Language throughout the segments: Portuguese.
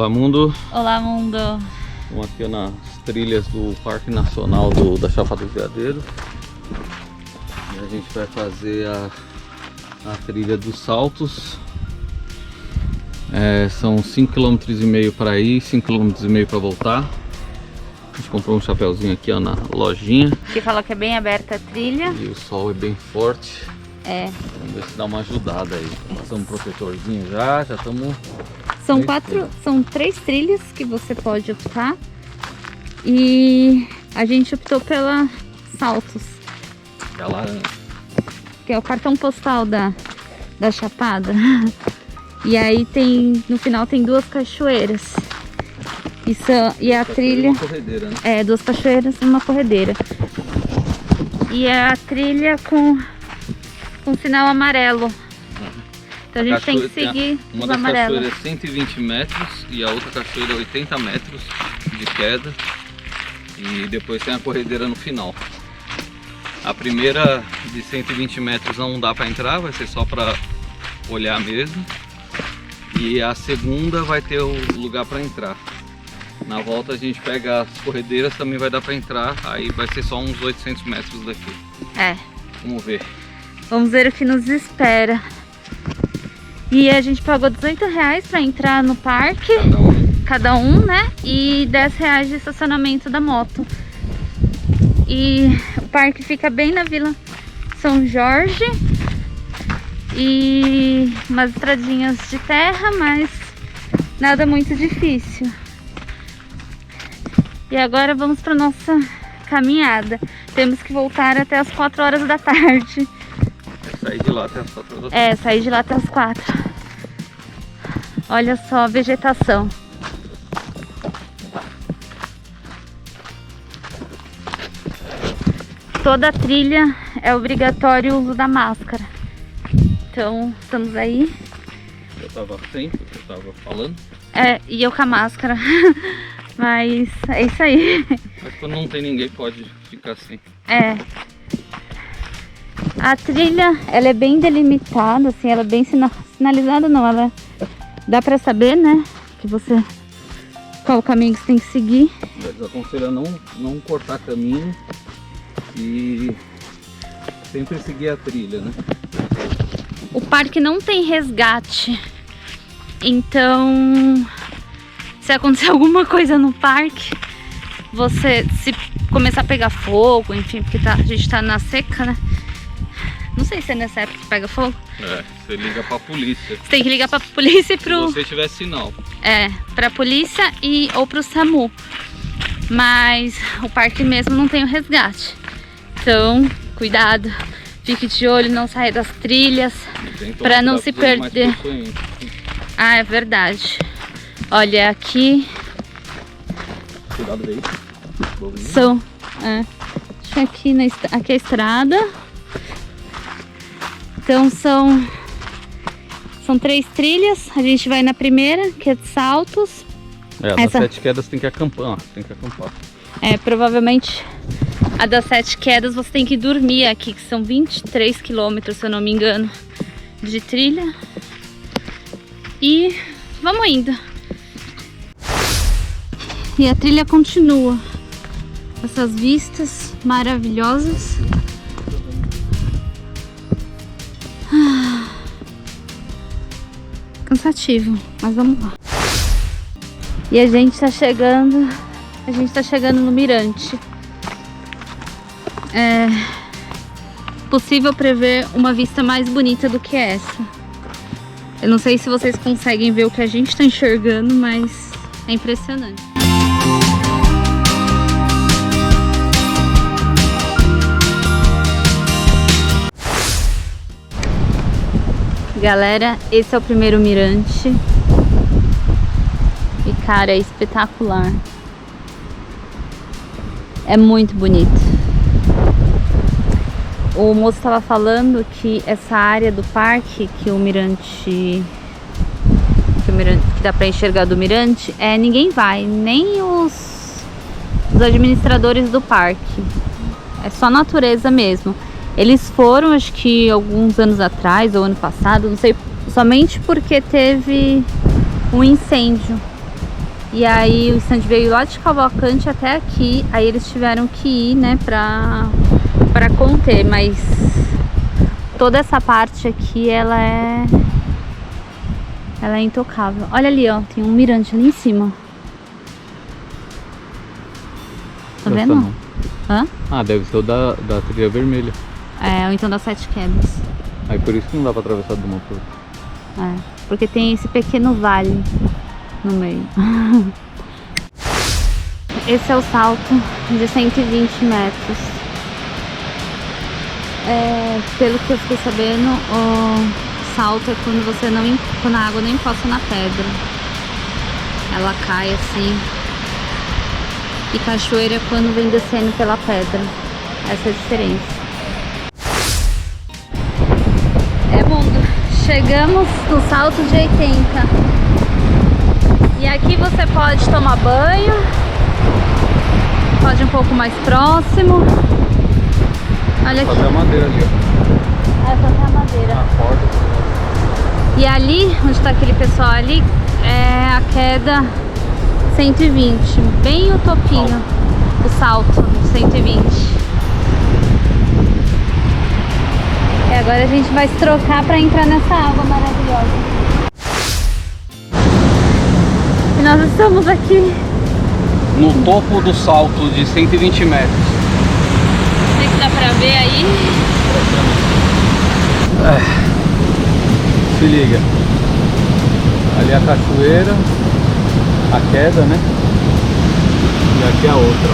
Olá, mundo! Olá, mundo! Estamos aqui nas trilhas do Parque Nacional da Chapada dos Veadeiros. E a gente vai fazer a trilha dos saltos. São 5,5 km para ir, 5,5 km para voltar. A gente comprou um chapéuzinho aqui, ó, na lojinha. Que fala que é bem aberta a trilha. E o sol é bem forte. Vamos ver se dá uma ajudada aí. Passamos um protetorzinho já estamos... São 3 trilhas que você pode optar. E a gente optou pela Saltos. Que é o cartão postal da Chapada. E aí no final tem 2 cachoeiras. E a trilha... Uma corredeira, né? 2 cachoeiras e uma corredeira. E a trilha com sinal amarelo. Então a gente tem que seguir os amarelos. Uma das cachoeiras é 120 metros e a outra cachoeira é 80 metros de queda. E depois tem a corredeira no final. A primeira de 120 metros não dá para entrar, vai ser só para olhar mesmo. E a segunda vai ter o lugar para entrar. Na volta a gente pega as corredeiras, também vai dar para entrar, aí vai ser só uns 800 metros daqui. Vamos ver. Vamos ver o que nos espera. E a gente pagou R$18 para entrar no parque. Cada um, né? E R$10 de estacionamento da moto. E o parque fica bem na Vila São Jorge. E umas estradinhas de terra, mas nada muito difícil. E agora vamos para nossa caminhada. Temos que voltar até as 4 horas da tarde. Sair de lá até as 4 horas da tarde. Sair de lá até as 4. Olha só a vegetação. Toda a trilha é obrigatório o uso da máscara. Então, estamos aí. Eu tava sem, porque eu tava falando. E eu com a máscara. Mas é isso aí. Mas quando não tem ninguém pode ficar assim. A trilha, ela é bem delimitada, assim, ela é bem sinalizada, não, ela dá pra saber, né, qual o caminho que você tem que seguir. Eles aconselham não cortar caminho e sempre seguir a trilha, né? O parque não tem resgate, então se acontecer alguma coisa no parque, se começar a pegar fogo, enfim, porque a gente tá na seca, né? Não sei se é nessa época que pega fogo. Você liga pra polícia. Você tem que ligar pra polícia e pro... Se você tiver sinal. Pra polícia ou pro SAMU. Mas o parque mesmo não tem o resgate. Então, cuidado. Fique de olho, não saia das trilhas. Pra não se perder. É verdade. Olha, aqui... Cuidado aí. Aqui é a estrada. Então são 3 trilhas. A gente vai na primeira, que é de saltos. Das 7 quedas tem que acampar. Provavelmente a das 7 quedas você tem que dormir aqui, que são 23 km, se eu não me engano, de trilha. E vamos indo. E a trilha continua. Essas vistas maravilhosas. Cansativo, mas vamos lá. E a gente tá chegando no mirante. É possível prever uma vista mais bonita do que essa. Eu não sei se vocês conseguem ver o que a gente tá enxergando, mas é impressionante. Galera, esse é o primeiro mirante. E cara, é espetacular. É muito bonito. O moço estava falando que essa área do parque, que que dá para enxergar do mirante, ninguém vai, nem os administradores do parque. É só natureza mesmo. Eles foram, acho que alguns anos atrás, ou ano passado, não sei, somente porque teve um incêndio. E aí o stand veio lá de Cavalcante até aqui. Aí eles tiveram que ir, né, pra conter. Mas toda essa parte aqui, ela é intocável. Olha ali, ó, tem um mirante ali em cima. Tá vendo? Não. Hã? Ah, deve ser o da trilha vermelha. É, ou então das 7 quedas. Aí por isso que não dá pra atravessar de uma por outra. É, porque tem esse pequeno vale no meio. Esse é o salto de 120 metros. Pelo que eu fiquei sabendo, o salto é quando a água não encosta na pedra. Ela cai assim. E cachoeira é quando vem descendo pela pedra. Essa é a diferença. Mundo. Chegamos no salto de 80. E aqui você pode tomar banho. Pode ir um pouco mais próximo. Olha aqui. Fazer a madeira ali, ó. Fazer a madeira. A porta. E ali, onde está aquele pessoal ali, é a queda 120. Bem o topinho. O salto 120. E agora a gente vai se trocar para entrar nessa água maravilhosa. E nós estamos aqui no topo do salto de 120 metros. Não sei se dá pra ver aí. Se liga. Ali a cachoeira, a queda, né? E aqui a outra.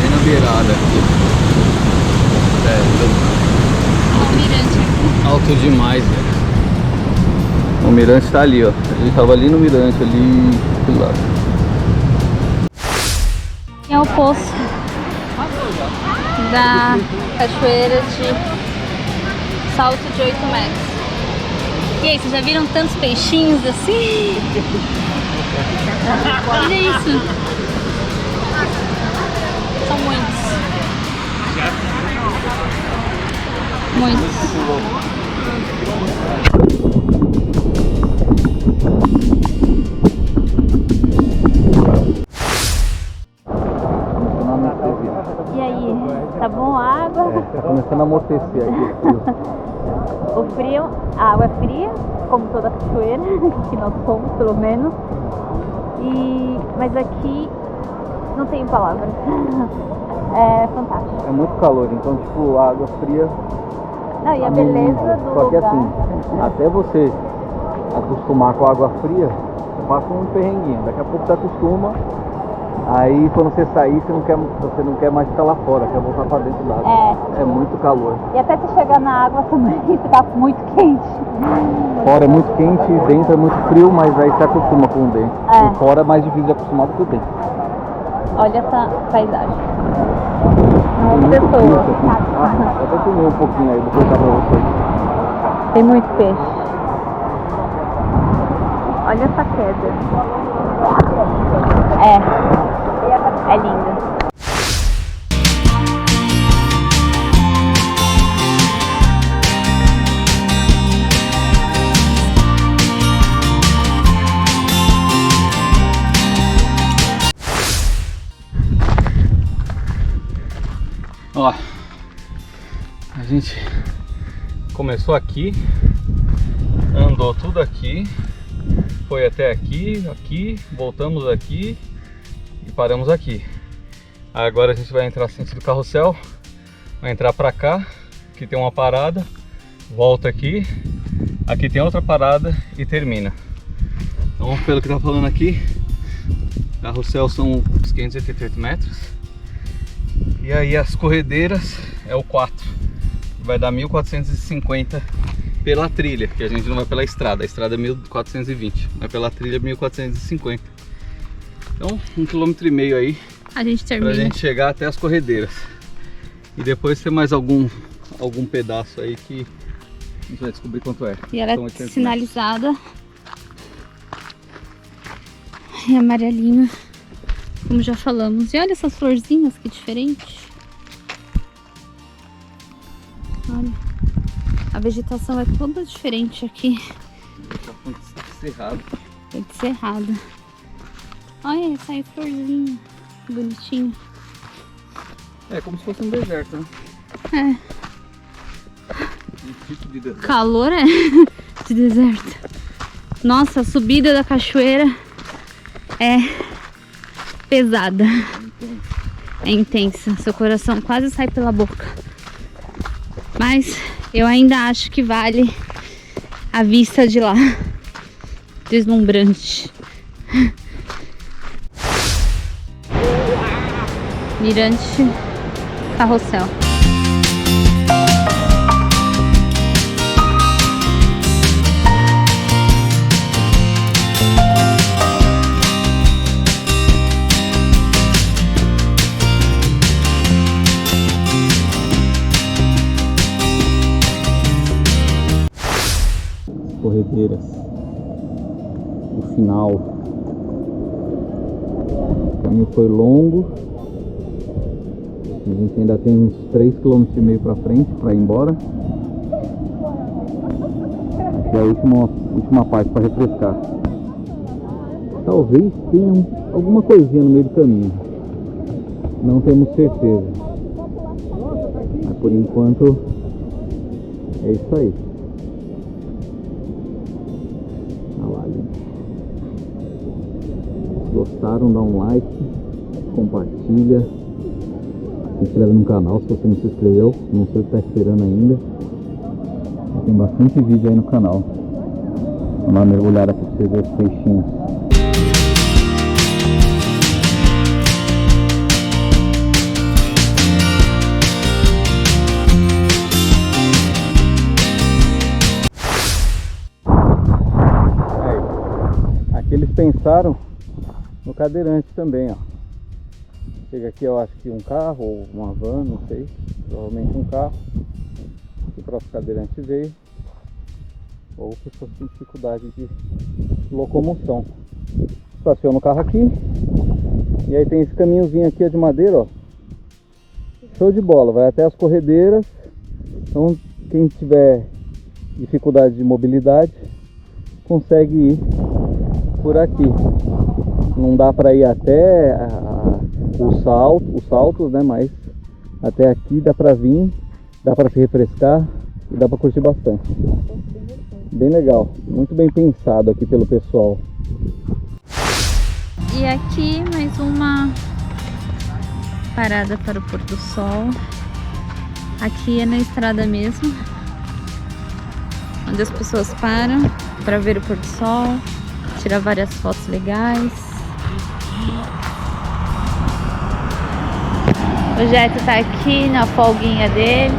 Bem na beirada aqui. Olha o mirante aqui. Alto demais, velho. O mirante tá ali, ó. A gente tava ali no mirante, ali do lado. É o poço da cachoeira de salto de 8 metros. E aí, vocês já viram tantos peixinhos assim? Olha isso. São muitos. Muitos. E aí, tá bom a água? Tá começando a amortecer aqui. O frio, a água é fria, como toda cachoeira, que nós fomos pelo menos. Mas aqui não tenho palavras. É fantástico. É muito calor, então tipo, a água fria. Não, e a beleza do Só que lugar. assim, até você acostumar com a água fria, você passa um perrenguinho. Daqui a pouco você acostuma. Aí quando você sair, você não quer mais ficar lá fora, quer voltar pra dentro da água. É muito calor. E até você chegar na água também, você tá muito quente. Fora é muito quente, dentro é muito frio, mas aí você acostuma com o dentro. O fora é mais difícil de acostumar do que o dentro. Olha essa paisagem. Tem Uma muito pessoa. peixe aqui. Eu até comi um pouquinho aí, vou colocar pra vocês. Tem muito peixe. Olha essa queda. É linda. Ó, a gente começou aqui, andou tudo aqui, foi até aqui, voltamos aqui e paramos aqui. Agora a gente vai entrar sentido carrossel, vai entrar pra cá, que tem uma parada, volta aqui tem outra parada e termina. Então, pelo que tá falando aqui, carrossel são os 588 metros. E aí as corredeiras é o 4, vai dar 1450 pela trilha, que a gente não vai pela estrada, a estrada é 1420, mas pela trilha é 1450. Então 1,5 km aí A gente termina. pra gente chegar até as corredeiras. E depois tem mais algum pedaço aí que a gente vai descobrir quanto é. E ela São é 800 sinalizada em amarelinho, como já falamos. E olha essas florzinhas, que diferente. Olha, a vegetação é toda diferente aqui. Tá cerrado. Tô de cerrado. Olha, saiu florzinha. Bonitinho. É como se fosse um deserto, né? É. Um tipo de deserto. Calor é de deserto. Nossa, a subida da cachoeira é pesada. É intensa. Seu coração quase sai pela boca. Mas eu ainda acho que vale a vista de lá. Deslumbrante. Mirante Carrossel. Corredeiras. O final. O caminho foi longo. A gente ainda tem uns 3,5 km para frente para ir embora. E a última parte para refrescar. Talvez tenha alguma coisinha no meio do caminho. Não temos certeza. Mas por enquanto é isso aí. Olha lá, gente. Se gostaram, dá um like, compartilha. Se inscreve no canal se você não se inscreveu, não sei o que está esperando ainda. Tem bastante vídeo aí no canal. Vamos lá mergulhar aqui para vocês verem os peixinhos. Aqui eles pensaram no cadeirante também, ó. Chega aqui, eu acho que um carro ou uma van, não sei, provavelmente um carro. O próprio cadeirante veio, ou pessoas com dificuldade de locomoção. Estaciona o carro aqui, e aí tem esse caminhozinho aqui de madeira, ó. Show de bola, vai até as corredeiras. Então quem tiver dificuldade de mobilidade consegue ir por aqui. Não dá para ir até os saltos, né? Mas até aqui dá para vir, dá para se refrescar e dá para curtir bastante. Bem legal, muito bem pensado aqui pelo pessoal. E aqui mais uma parada para o pôr do sol. Aqui é na estrada mesmo, onde as pessoas param para ver o pôr do sol, tirar várias fotos legais. O Jeto tá aqui na folguinha dele.